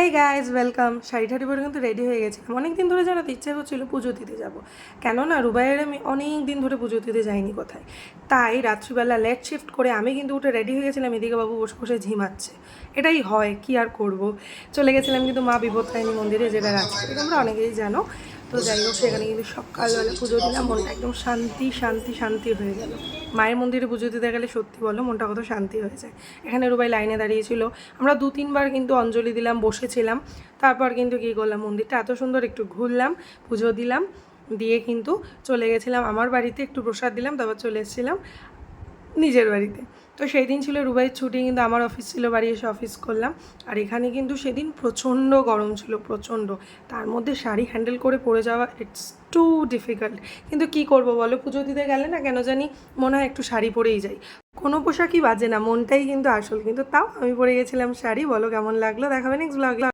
হেই guys welcome. Sari ঠাড়ি পরে কিন্তু রেডি হয়ে গেছিলাম। অনেক দিন ধরে জানো তো ইচ্ছে হচ্ছিল পুজো দিতে যাবো, কেননা রুবাইয়ের আমি অনেক দিন ধরে পুজো দিতে যাইনি কোথায়। তাই রাত্রিবেলা লেট শিফট করে আমি কিন্তু উঠে রেডি হয়ে গেছিলাম, এদিকে বাবু বসে বসে ঝিমাচ্ছে। এটাই হয়, কি আর করব। চলে গেছিলাম কিন্তু মা বিপত্তারিণী মন্দিরে, যেটা রাজবাড়ি, তোমরা অনেকেই জানো। তো যাই হোক, সেখানে কিন্তু সকালবেলা পুজো দিলাম, মনটা একদম শান্তি শান্তি শান্তি হয়ে গেল। মায়ের মন্দিরে পুজো দিতে গেলে সত্যি বলো মনটা কত শান্তি হয়ে যায়। এখানে রুবাই লাইনে দাঁড়িয়েছিল, আমরা 2-3 বার কিন্তু অঞ্জলি দিলাম, বসেছিলাম। তারপর কিন্তু কী করলাম, মন্দিরটা এত সুন্দর, একটু ঘুরলাম, পুজো দিলাম, দিয়ে কিন্তু চলে গেছিলাম আমার বাড়িতে, একটু প্রসাদ দিলাম, তারপর চলে এসেছিলাম নিজের বাড়িতে। তো সেই দিন ছিল রুবাইয়ের ছুটি, কিন্তু আমার অফিস ছিল, বাড়ি এসে অফিস করলাম। আর এখানে কিন্তু সেদিন প্রচণ্ড গরম ছিল, প্রচণ্ড। তার মধ্যে শাড়ি হ্যান্ডেল করে পরে যাওয়া ইটস টু ডিফিকাল্ট। কিন্তু কি করব বলো, পুজো দিতে গেলে না কেন জানি মনে হয় একটু শাড়ি পরেই যাই। কোনো পোশাকই বাজে না, মনটাই কিন্তু আসল। কিন্তু তাও আমি পরে গেছিলাম শাড়ি। বলো কেমন লাগলো, দেখাবে নেক্সট ব্লগে।